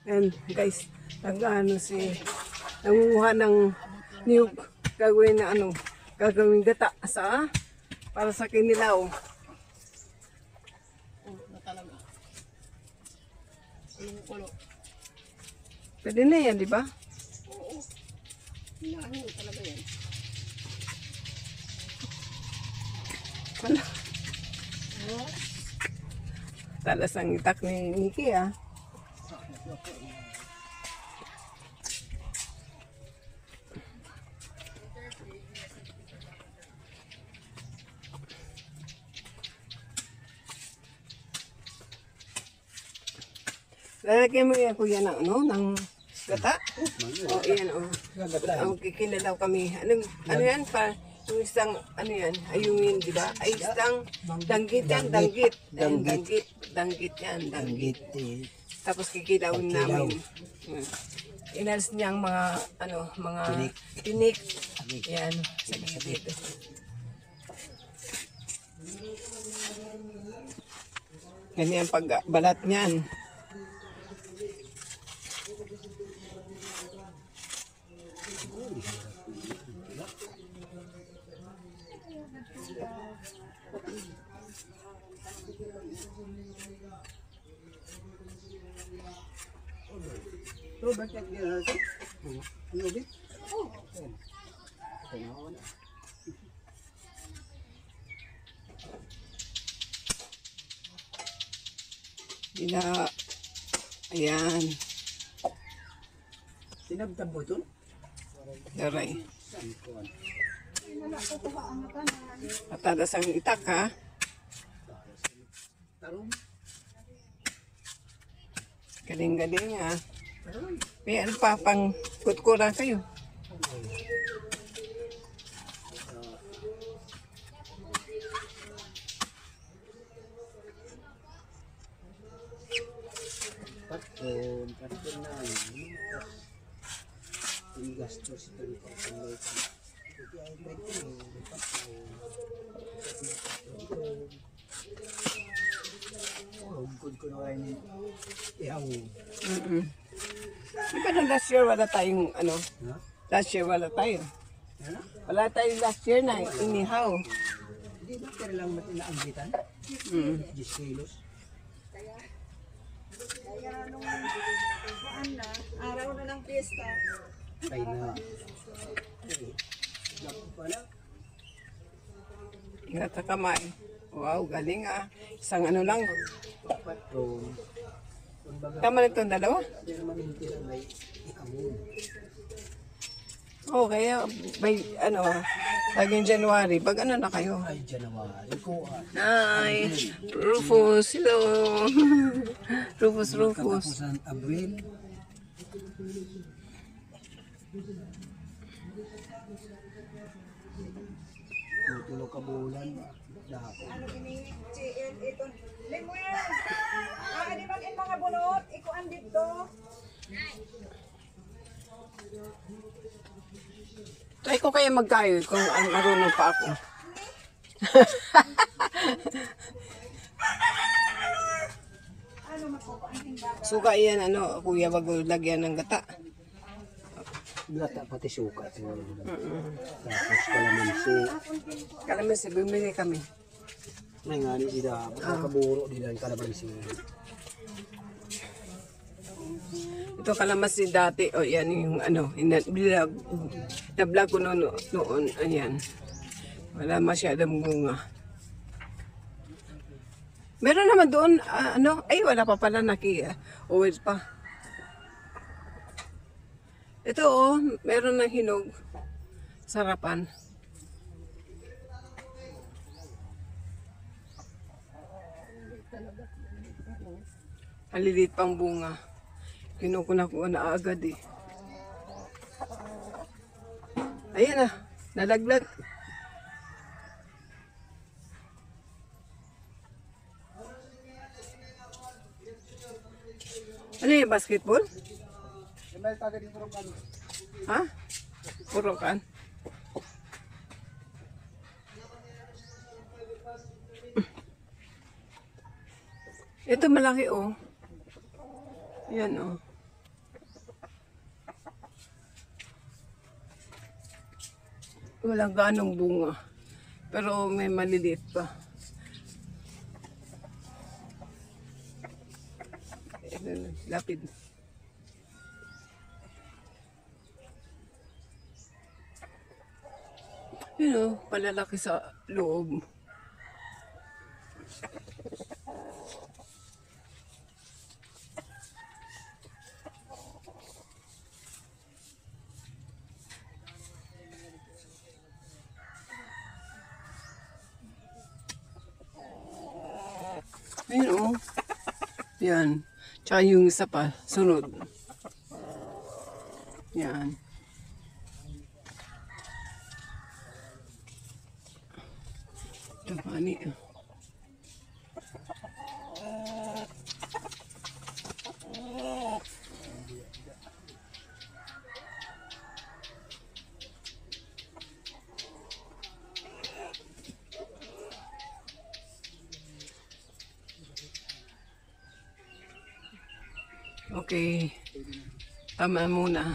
And guys, nangunguha ng niyog, gagawin na gagawin gata para sa kinilaw. Na talaga. Kulo. Pwede na yan, di ba? Oo. Hinahin talaga yan. Wala. Talas ang itak ni Nikki Lalagyan mo yan kuya ng gata. O yan Ang kikinalaw kami. Ano yan pa? Yung isang yan, ayungin, di ba? Ay isang danggit yan, danggit. Danggit yan, danggit. Tapos kikilawin namin. Inalis niyang mga tinik. Yan, sa gilid. Ganyan pagbalat niyan. Bakit yan? Ano ba? Ayan. Tinabtab mo ito? Daray. Patadas ang itak Tarong. Galing-galing May ano pa pang kutkura kayo. Patron na yun. Yung gastos ito yung pagpanglaytan. Ito ay patron. Good ko na kayo ni ihaw. Di ba nung last year wala tayong Last year wala tayo. Wala tayong last year na inihaw. Hindi ba kaya lang matinaambitan? 10 kilos. Kaya nung araw na ng piyesta. Kaya na. Lapo pala. Ingat sa kamay. Wow, galing Isang lang. Patron. Tama na itong dalawa? Pero manintira may ihaw. Oo, kaya may laging January. Pag na kayo? Ay, January ko Hi! Rufus, hello! Rufus. Katapusan Abril. Tutulo ka bulan. Ano gini? Ito. Lemuel! Di ba in mga bunot? Ikuan dito. Try ko kaya magkayo kung marunong pa ako. Ano magkukuanting baga? Suka yan, kuya, wag lagyan ng gata. Gata pati suka. Tapos Kalamansi, bumili kami. may nga ni sila. Makakaburo nila yung kalamansi. Ito kalamansi dati, yan yung na-vlog ko noon, ayan. Wala masyadong bunga. Meron naman doon, ay wala pa pala uwid pa. Ito meron ng hinog. Sarapan. Maliliit pang bunga. Kinukuna ko na agad Ayan nalaglag. Ano yung basketball? Ha? Purokan? Ito malaki Yan Walang ganong bunga. Pero may maliliit pa. Lapid. Palalaki sa loob. Ayun, yan. Tsaka yung isa pa, sunod. Yan. Ito, mani. Okay. Tama muna.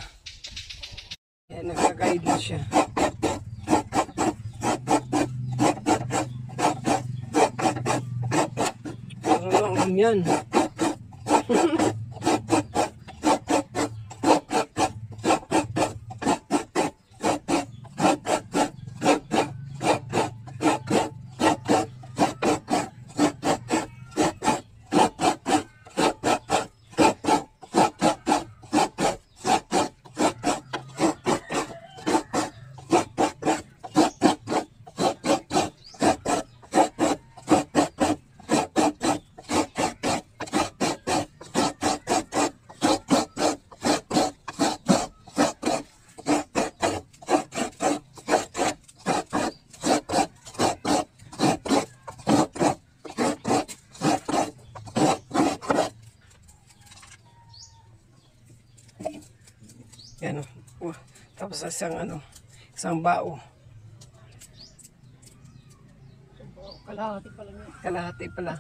Yan, nagka-guide na siya. Parang yan. Yan o. Tapos isang bao. Kalahati pala niya. Kalahati pala.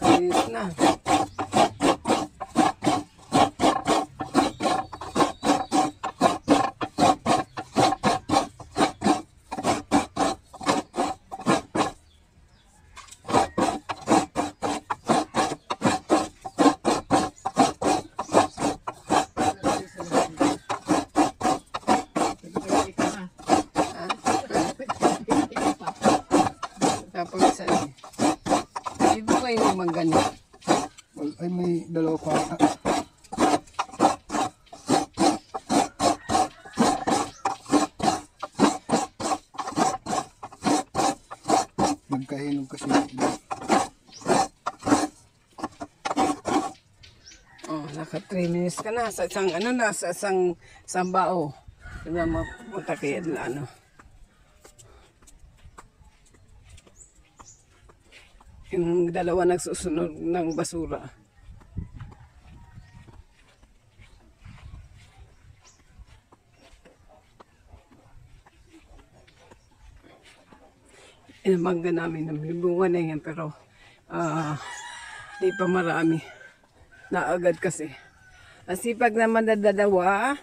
Ayos na. Tapos iba ko yung magano. Ay, may dalawa pa. Nagkahinog kasi. Oh, naka 3 minutes ka na sa isang bao. Diba mapunta kaya yung dalawa nagsusunod ng basura. Inamangga namin ng libungan na yan pero di pa marami. Naagad kasi. Asipag naman na dalawa.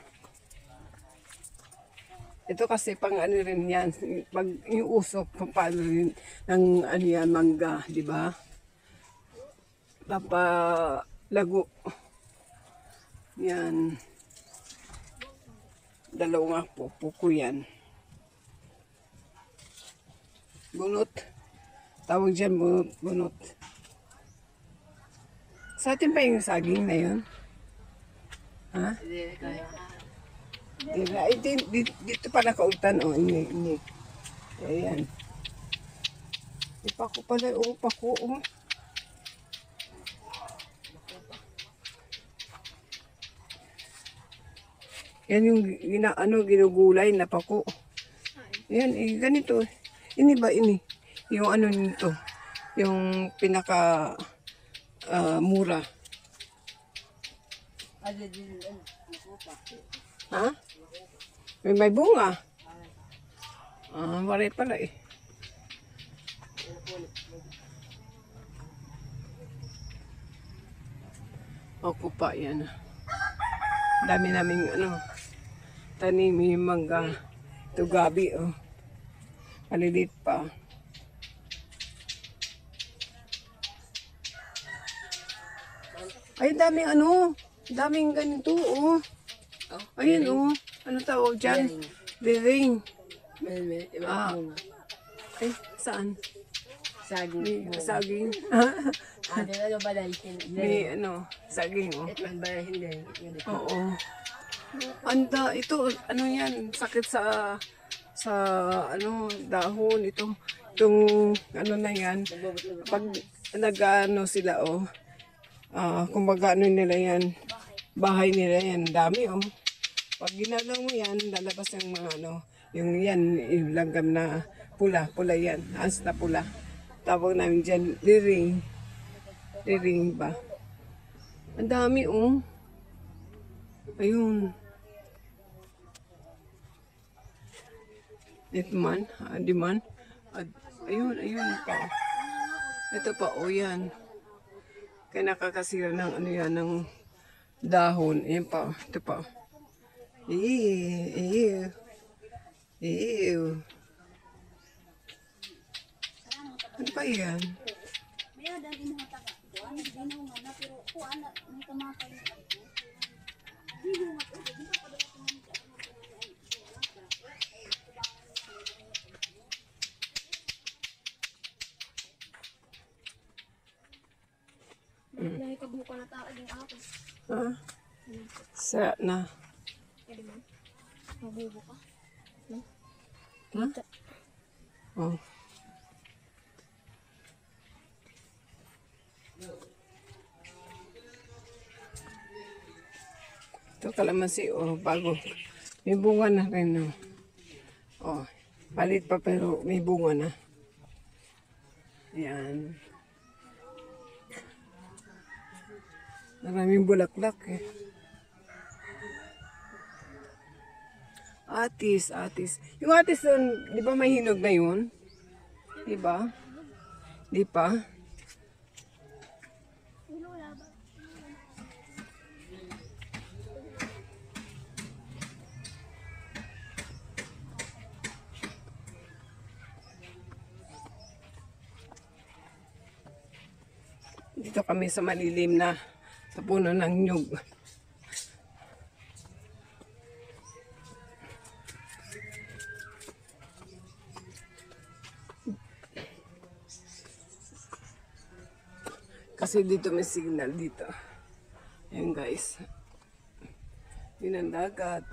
Ito kasi pang ano rin yan. Pag yung usok, paano rin ng ano yan, mangga, di ba? Papalago. Yan. Dalawa nga po, puko yan. Bunot. Tawag dyan bunot. Sa atin pa yung saging na yun? Ha? Diba? Ay, dito pa nakautan, oh. Ini. Ayan. Ipako pala, oh. Pako, oh. Yan yung ginugulay na pako. Yan, ganito. Ini ba, ini? Yung ano nito. Yung pinaka mura. Ha? May bunga. Wala pala eh. Ako pa yan. Dami naming tanim yung mangga. Ito gabi oh. Malilit pa. Ay, daming ganito oh. Ayun oh. Ano tawag dyan? Liring. Ay, saan? Saging. Saging. Ano ba dahil? May saging oh. Ito ba hindi? Oo. Anda, ito, yan, sakit sa dahon, itong na yan, pag sila, kumbaga nila yan, bahay nila yan, dami, pag ginalaw mo yan, lalabas yung mga, yung langgam na pula yan, as na pula, tawag namin dyan, liring ba? Ang dami, ayun. Ito man, di man. Ayun pa. Ito pa, yan. Kaya nakakasira ng ng dahon. Ayan pa, ito pa. Ew. Ano pa yan? Dahil kabuka na tayo din ako. Ha? Sa na. Pwede mo? Mabubuka. Ha? Oh. Ito kalamansi, bago. May bunga na rin, palit pa pero may bunga na. Yan. Maraming bulaklak eh. Atis. Yung atis doon, di ba may hinog na yun? Di ba? Di pa? Dito kami sa malilim na sa puno ng nyug. Kasi dito may signal dito. Ayan guys. Yun ang dagat.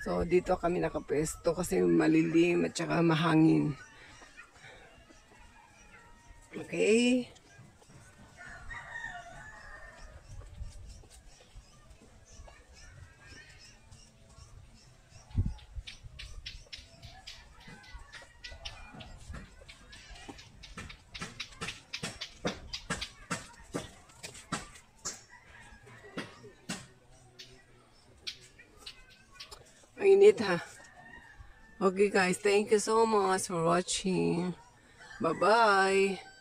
So dito kami nakapwesto kasi malilim at saka mahangin. Okay. Ang init ha. Okay guys, thank you so much for watching. Bye-bye.